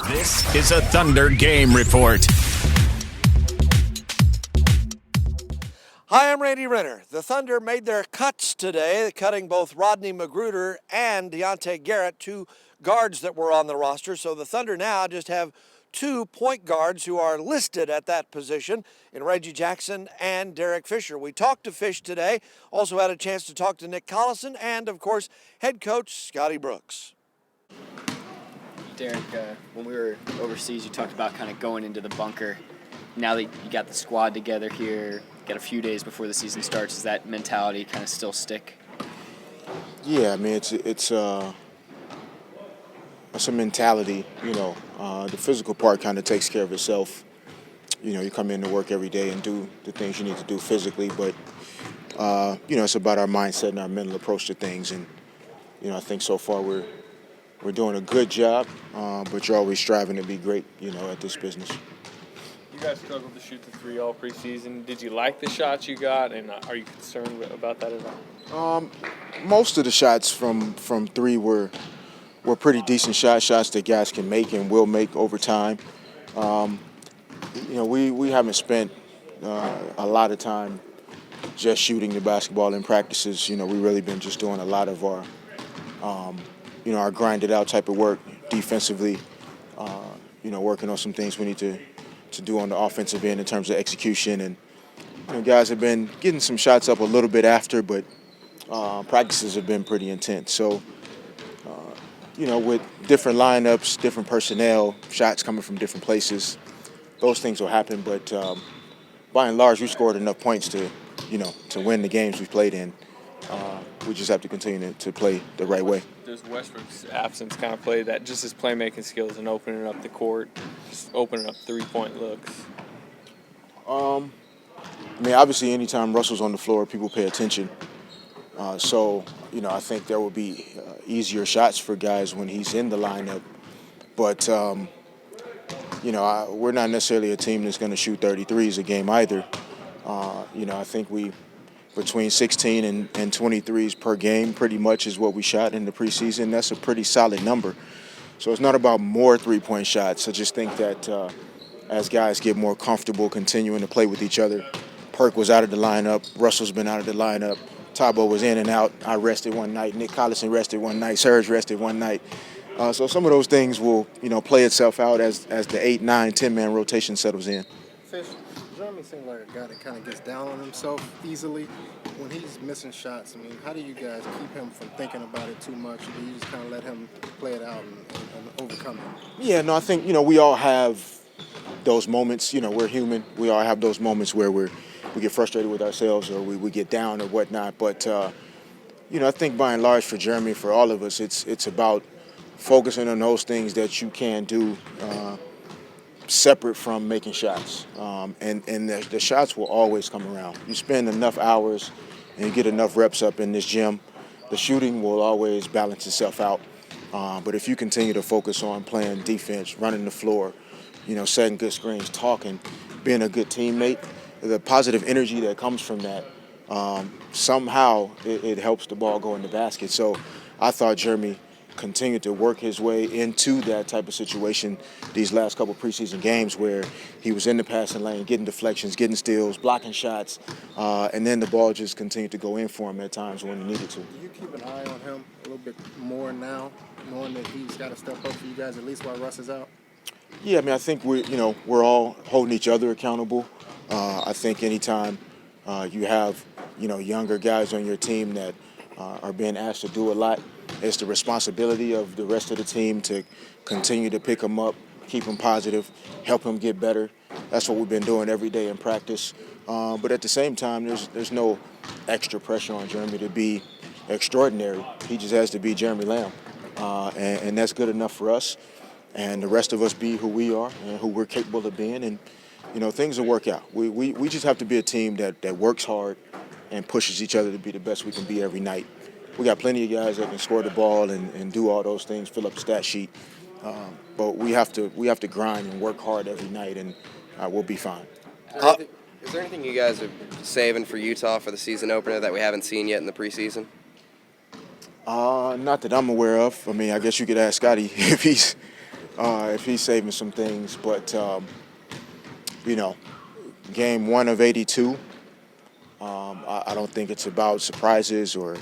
This is a Thunder Game Report. Hi, I'm Randy Renner. The Thunder made their cuts today, cutting both Rodney Magruder and Deontay Garrett, two guards that were on the roster. So the Thunder now just have 2 point guards who are listed at that position in Reggie Jackson and Derek Fisher. We talked to Fish today, also had a chance to talk to Nick Collison, and of course, head coach Scotty Brooks. Derek, when we were overseas, you talked about kind of going into the bunker. Now that you got the squad together here, got a few days before the season starts, does that mentality kind of still stick? Yeah, I mean, it's a mentality, the physical part kind of takes care of itself. You come in to work every day and do the things you need to do physically, but, it's about our mindset and our mental approach to things. And, I think so far we're doing a good job, but you're always striving to be great, at this business. You guys struggled to shoot the three all preseason. Did you like the shots you got, and are you concerned about that at all? Most of the shots from three were pretty decent shots that guys can make and will make over time. We haven't spent a lot of time just shooting the basketball in practices. We've really been just doing a lot of our grinded out type of work defensively. Working on some things we need to do on the offensive end in terms of execution. And guys have been getting some shots up a little bit after, but practices have been pretty intense. So, with different lineups, different personnel, shots coming from different places, those things will happen. But by and large, we scored enough points to win the games we've played in. We just have to continue to play the right way. Does Westbrook's absence kind of play that, just his playmaking skills and opening up the court, just opening up three-point looks? Obviously, anytime Russell's on the floor, people pay attention. I think there will be easier shots for guys when he's in the lineup. But, we're not necessarily a team that's going to shoot 33s a game either. I think between 16 and 23s per game pretty much is what we shot in the preseason. That's a pretty solid number. So it's not about more three-point shots. I just think that as guys get more comfortable continuing to play with each other, Perk was out of the lineup, Russell's been out of the lineup, Tabo was in and out. I rested one night, Nick Collison rested one night, Serge rested one night. So some of those things will, play itself out as the 8, 9, 10-man rotation settles in. Fish, Jeremy seems like a guy that kind of gets down on himself easily. When he's missing shots, how do you guys keep him from thinking about it too much? Or do you just kind of let him play it out and overcome it? Yeah, no, I think, we all have those moments. We're human. We all have those moments where we get frustrated with ourselves or we get down or whatnot. But, I think by and large for Jeremy, for all of us, it's about focusing on those things that you can do separate from making shots. And the shots will always come around. You spend enough hours and you get enough reps up in this gym, the shooting will always balance itself out. But if you continue to focus on playing defense, running the floor, setting good screens, talking, being a good teammate, the positive energy that comes from that, somehow it helps the ball go in the basket. So I thought Jeremy continued to work his way into that type of situation these last couple preseason games where he was in the passing lane, getting deflections, getting steals, blocking shots, and then the ball just continued to go in for him at times when he needed to. Do you keep an eye on him a little bit more now, knowing that he's got to step up for you guys at least while Russ is out? Yeah, I think we're all holding each other accountable. I think anytime you have younger guys on your team that are being asked to do a lot, it's the responsibility of the rest of the team to continue to pick them up, keep them positive, help them get better. That's what we've been doing every day in practice. But at the same time, there's no extra pressure on Jeremy to be extraordinary. He just has to be Jeremy Lamb, and that's good enough for us. And the rest of us be who we are and who we're capable of being, and things will work out. We just have to be a team that works hard and pushes each other to be the best we can be every night. We got plenty of guys that can score the ball and do all those things, fill up the stat sheet. But we have to grind and work hard every night, and we'll be fine. Is there anything you guys are saving for Utah for the season opener that we haven't seen yet in the preseason? Not that I'm aware of. I guess you could ask Scotty if if he's saving some things. But, you know, game 1 of 82, I don't think it's about surprises or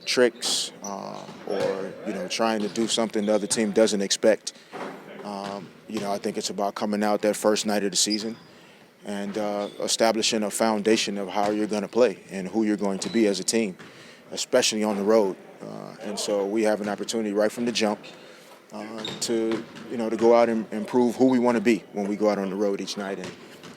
tricks or, trying to do something the other team doesn't expect. I think it's about coming out that first night of the season and establishing a foundation of how you're going to play and who you're going to be as a team, especially on the road. And so we have an opportunity right from the jump to go out and prove who we want to be when we go out on the road each night, and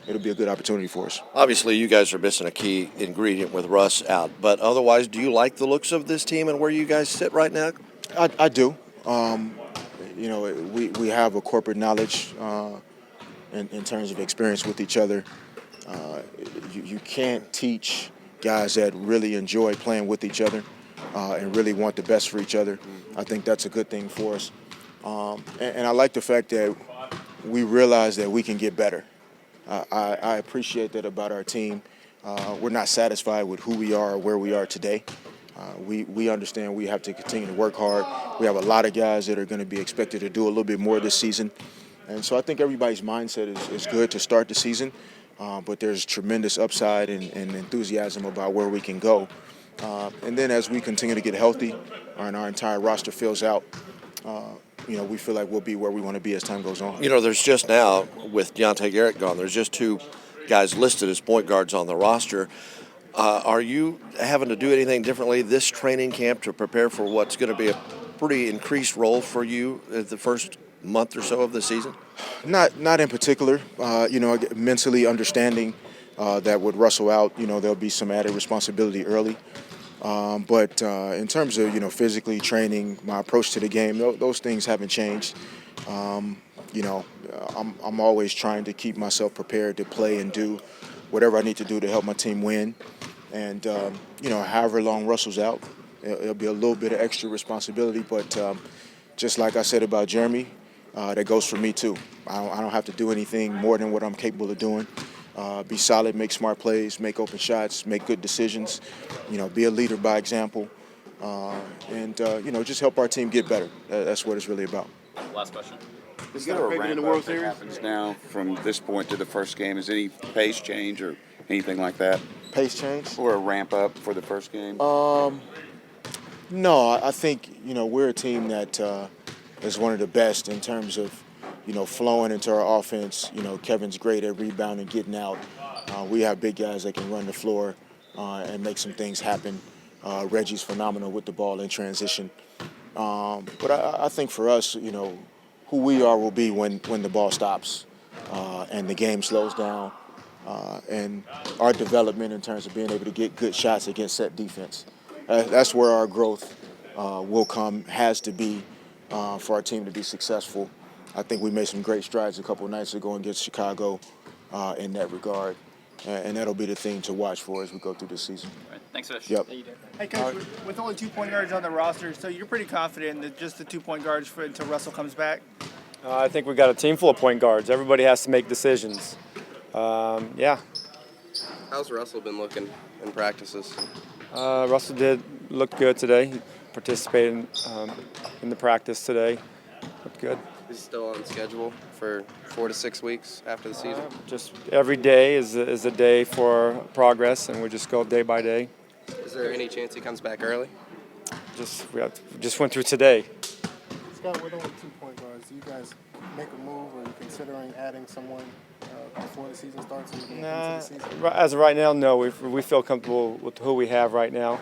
it'll be a good opportunity for us. Obviously, you guys are missing a key ingredient with Russ out, but otherwise, do you like the looks of this team and where you guys sit right now? I do. We have a corporate knowledge in terms of experience with each other. You can't teach guys that really enjoy playing with each other and really want the best for each other. I think that's a good thing for us. And I like the fact that we realize that we can get better. I appreciate that about our team. We're not satisfied with who we are or where we are today. We understand we have to continue to work hard. We have a lot of guys that are going to be expected to do a little bit more this season. And so I think everybody's mindset is good to start the season, but there's tremendous upside and enthusiasm about where we can go. And then as we continue to get healthy and our entire roster fills out, we feel like we'll be where we want to be as time goes on. There's just now, with Deontay Garrett gone, there's just 2 guys listed as point guards on the roster. Are you having to do anything differently this training camp to prepare for what's going to be a pretty increased role for you at the first month or so of the season? Not in particular. Mentally understanding that with Russell out, there'll be some added responsibility early. But in terms of, physically training, my approach to the game, those things haven't changed. I'm always trying to keep myself prepared to play and do whatever I need to do to help my team win. And, however long Russell's out, it'll be a little bit of extra responsibility. But just like I said about Jeremy, that goes for me too. I don't have to do anything more than what I'm capable of doing. Be solid, make smart plays, make open shots, make good decisions, be a leader by example, and just help our team get better. That's what it's really about. Last question. Is there a ramp up that happens now from this point to the first game? Is any pace change or anything like that? Pace change? Or a ramp up for the first game? No, I think, we're a team that is one of the best in terms of, flowing into our offense. Kevin's great at rebounding, getting out. We have big guys that can run the floor and make some things happen. Reggie's phenomenal with the ball in transition. But I think for us, who we are will be when the ball stops and the game slows down and our development in terms of being able to get good shots against set defense. That's where our growth will come, has to be for our team to be successful. I think we made some great strides a couple of nights ago against Chicago in that regard. And that'll be the thing to watch for as we go through this season. All right, thanks, Fish. Yep. Hey, Coach, with only 2 point guards on the roster, so you're pretty confident that just the 2 point guards until Russell comes back? I think we've got a team full of point guards. Everybody has to make decisions. Yeah. How's Russell been looking in practices? Russell did look good today. He participated in the practice today. Looked good. Is he still on schedule for 4 to 6 weeks after the season? Just every day is a day for progress, and we just go day by day. Is there any chance he comes back early? Just went through today. Scott, with only 2 point guards, do you guys make a move, or are you considering adding someone before the season starts? As of right now, no. We feel comfortable with who we have right now.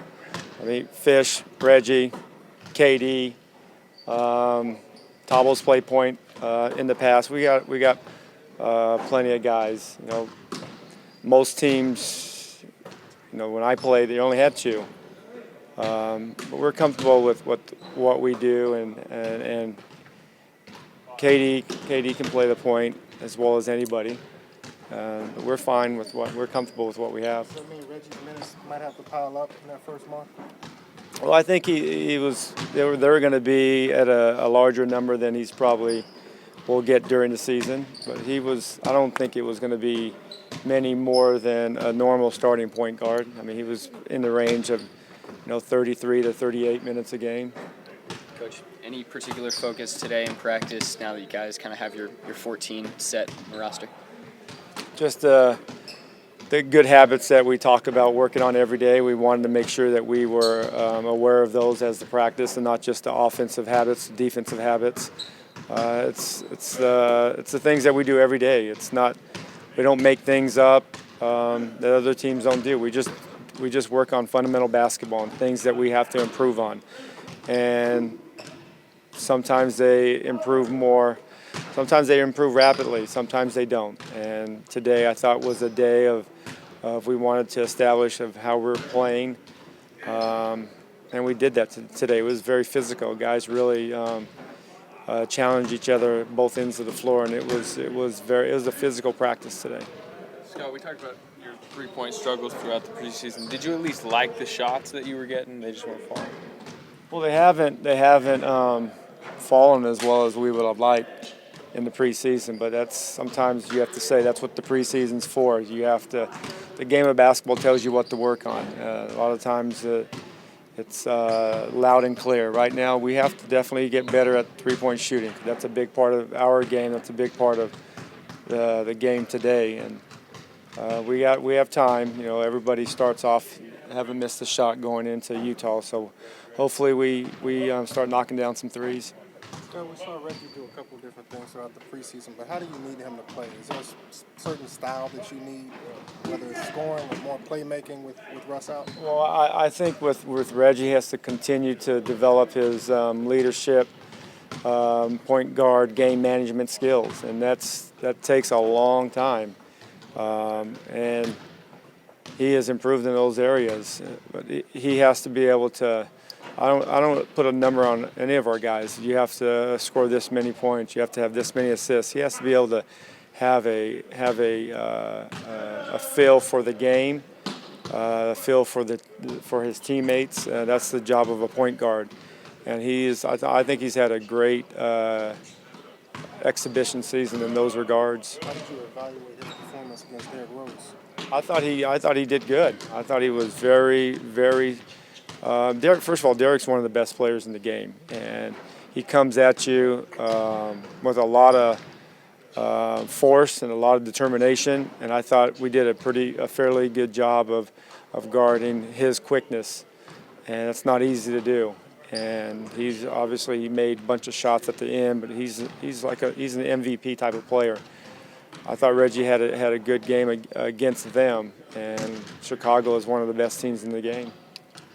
I mean, Fish, Reggie, KD, Tabo's play point in the past. We got plenty of guys. Most teams, when I played, they only had 2. But we're comfortable with what we do, and KD can play the point as well as anybody. We're fine with we're comfortable with what we have. Does that mean Reggie's minutes might have to pile up in that first month? Well, I think they were going to be at a larger number than he's probably will get during the season. But I don't think it was going to be many more than a normal starting point guard. I mean, he was in the range of 33 to 38 minutes a game. Coach, Any particular focus today in practice now that you guys kind of have your 14 set in the roster? Just the good habits that we talk about working on every day. We wanted to make sure that we were aware of those as the practice and not just the offensive habits, defensive habits. It's the things that we do every day. We don't make things up that other teams don't do. We just work on fundamental basketball and things that we have to improve on. And sometimes they improve more. Sometimes they improve rapidly. Sometimes they don't. And today I thought was a day of we wanted to establish of how we're playing. And we did that today. It was very physical. Guys really challenged each other at both ends of the floor, and it was a physical practice today. Scott, we talked about your three-point struggles throughout the preseason. Did you at least like the shots that you were getting? They just weren't falling. Well, they haven't fallen as well as we would have liked in the preseason, but sometimes you have to say that's what the preseason's for. The game of basketball tells you what to work on. A lot of times it's loud and clear. Right now we have to definitely get better at three-point shooting. That's a big part of our game. That's a big part of the game today, and we have time. Everybody starts off haven't missed a shot going into Utah, so hopefully we start knocking down some threes. Scott, we saw Reggie do a couple of different things throughout the preseason, but how do you need him to play? Is there a certain style that you need, whether it's scoring or more playmaking with Russ out? Well, I think with Reggie, he has to continue to develop his leadership, point guard, game management skills, and that takes a long time. And he has improved in those areas, but he has to be able to. I don't put a number on any of our guys. You have to score this many points. You have to have this many assists. He has to be able to have a feel for the game, a feel for his teammates. That's the job of a point guard, and I think he's had a great exhibition season in those regards. How did you evaluate his performance against Derrick Rose? I thought he did good. I thought he was very, very. Derrick, first of all, Derrick's one of the best players in the game, and he comes at you with a lot of force and a lot of determination. And I thought we did a fairly good job of guarding his quickness, and it's not easy to do. And he made a bunch of shots at the end, but he's an MVP type of player. I thought Reggie had a good game against them, and Chicago is one of the best teams in the game.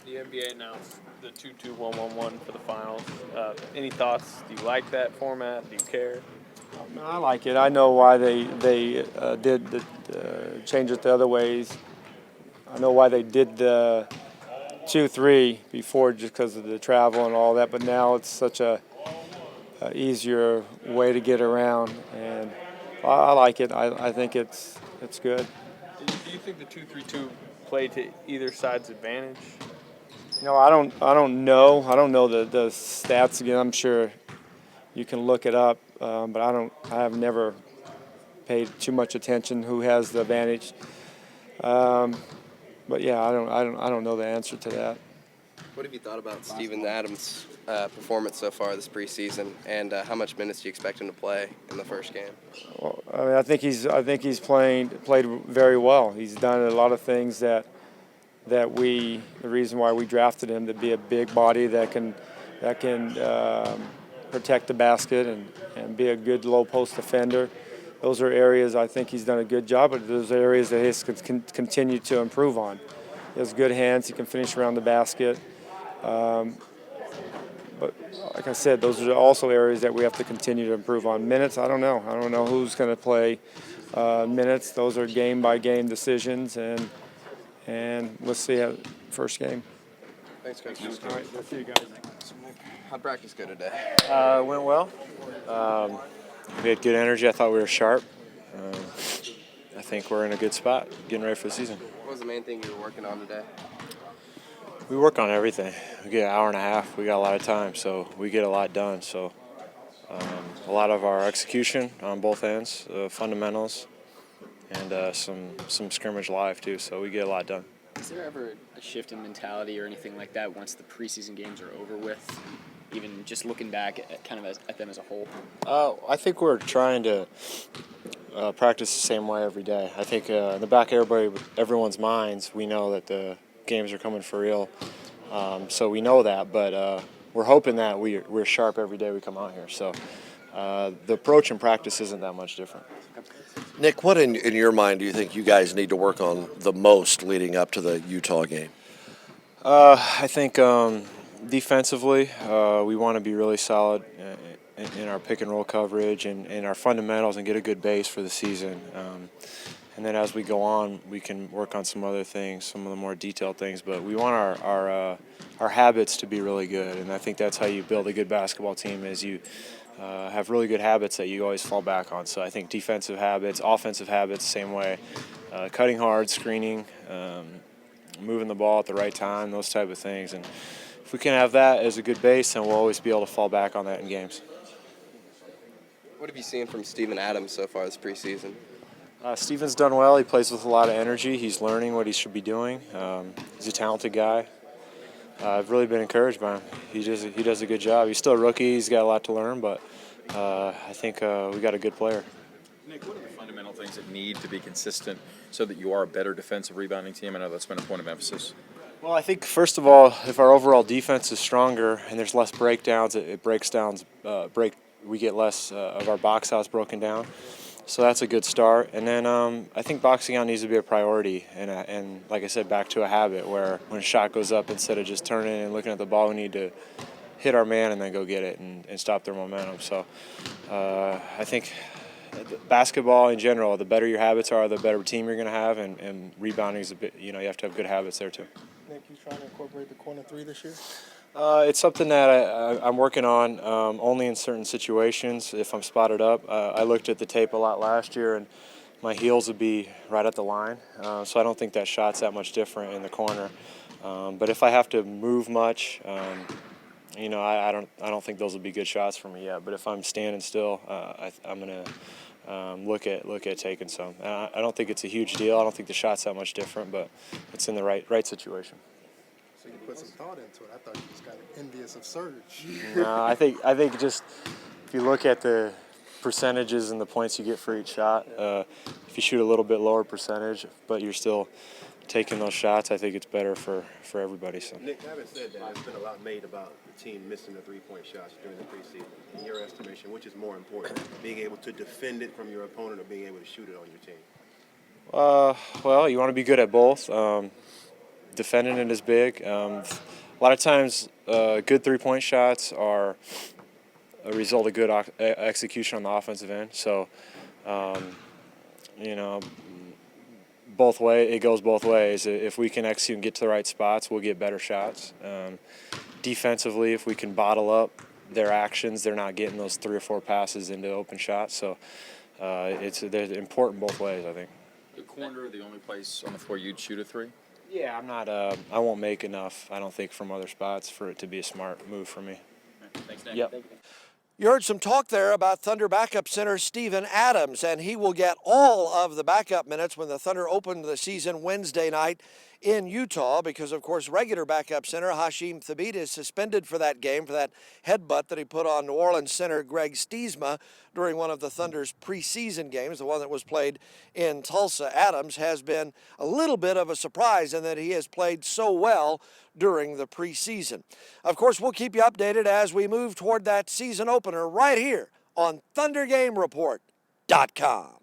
The NBA announced the 2-2-1-1-1 for the finals. Any thoughts? Do you like that format? Do you care? I like it. I know why they did change it the other ways. I know why they did the 2-3 before, just because of the travel and all that. But now it's such a easier way to get around, and I like it. I think it's good. Do you think the 2-3-2 played to either side's advantage? I don't know. I don't know the stats again. I'm sure you can look it up, but I have never paid too much attention who has the advantage. But yeah, I don't know the answer to that. What have you thought about Steven Adams' performance so far this preseason, and how much minutes do you expect him to play in the first game? Well, I think he's played very well. He's done a lot of things that the reason why we drafted him, to be a big body that can protect the basket and be a good low post defender. Those are areas I think he's done a good job, but those are areas that he can continue to improve on. He has good hands. He can finish around the basket. But like I said, those are also areas that we have to continue to improve on. Minutes, I don't know. I don't know who's going to play minutes. Those are game-by-game decisions, and we'll see how first game. Thanks, Coach. All right, we'll see you guys. How'd practice go today? Went well. We had good energy. I thought we were sharp. I think we're in a good spot, getting ready for the season. What was the main thing you were working on today? We work on everything. We get an hour and a half. We got a lot of time, so we get a lot done. So a lot of our execution on both ends, fundamentals, and some scrimmage live too. So we get a lot done. Is there ever a shift in mentality or anything like that once the preseason games are over with? even just looking back at kind of at them as a whole? I think we're trying to practice the same way every day. I think in the back of everyone's minds, we know that the games are coming for real. So we know that, but we're hoping that we're sharp every day we come out here. So the approach in practice isn't that much different. Nick, what in your mind do you think you guys need to work on the most leading up to the Utah game? I think defensively, we want to be really solid in our pick and roll coverage and in our fundamentals and get a good base for the season. And then as we go on, we can work on some other things, some of the more detailed things. But we want our habits to be really good, and I think that's how you build a good basketball team. Is you have really good habits that you always fall back on. So I think defensive habits, offensive habits, same way. Cutting hard, screening, moving the ball at the right time, those type of things. And if we can have that as a good base, then we'll always be able to fall back on that in games. What have you seen from Steven Adams so far this preseason? Steven's done well. He plays with a lot of energy. He's learning what he should be doing. He's a talented guy. I've really been encouraged by him. He does a good job. He's still a rookie. He's got a lot to learn, but I think we got a good player. Nick, what are the fundamental things that need to be consistent so that you are a better defensive rebounding team? I know that's been a point of emphasis. Well, I think first of all, if our overall defense is stronger and there's less breakdowns, it breaks down. We get less of our box outs broken down. So that's a good start. And then I think boxing out needs to be a priority. And like I said, back to a habit where when a shot goes up, instead of just turning and looking at the ball, we need to hit our man and then go get it and stop their momentum. So I think basketball in general, the better your habits are, the better team you're going to have. And rebounding is a bit, you have to have good habits there too. Nick, you trying to incorporate the corner three this year? It's something that I'm working on only in certain situations if I'm spotted up. I looked at the tape a lot last year, and my heels would be right at the line, so I don't think that shot's that much different in the corner. But if I have to move much, I don't think those will be good shots for me yet. But if I'm standing still, I'm going to look at taking some. I don't think it's a huge deal. I don't think the shot's that much different, but it's in the right situation. So you put some thought into it. I thought you just got envious of Serge. No, I think just if you look at the percentages and the points you get for each shot, if you shoot a little bit lower percentage, but you're still taking those shots, I think it's better for everybody. So. Nick, having said that, there's been a lot made about the team missing the three-point shots during the preseason. In your estimation, which is more important, being able to defend it from your opponent or being able to shoot it on your team? Well, you want to be good at both. Defending it is big. A lot of times, good three-point shots are a result of good execution on the offensive end. So, it goes both ways. If we can execute and get to the right spots, we'll get better shots. Defensively, if we can bottle up their actions, they're not getting those 3 or 4 passes into open shots. So, they're important both ways, I think. The corner, the only place on the floor you'd shoot a three? Yeah, I'm not. I won't make enough, I don't think, from other spots for it to be a smart move for me. Thanks, Nick. Yep. You heard some talk there about Thunder backup center Steven Adams, and he will get all of the backup minutes when the Thunder open the season Wednesday night in Utah because, of course, regular backup center Hasheem Thabeet is suspended for that game for that headbutt that he put on New Orleans center Greg Stiesma during one of the Thunder's preseason games, the one that was played in Tulsa. Adams has been a little bit of a surprise in that he has played so well during the preseason. Of course, we'll keep you updated as we move toward that season opener right here on ThunderGameReport.com.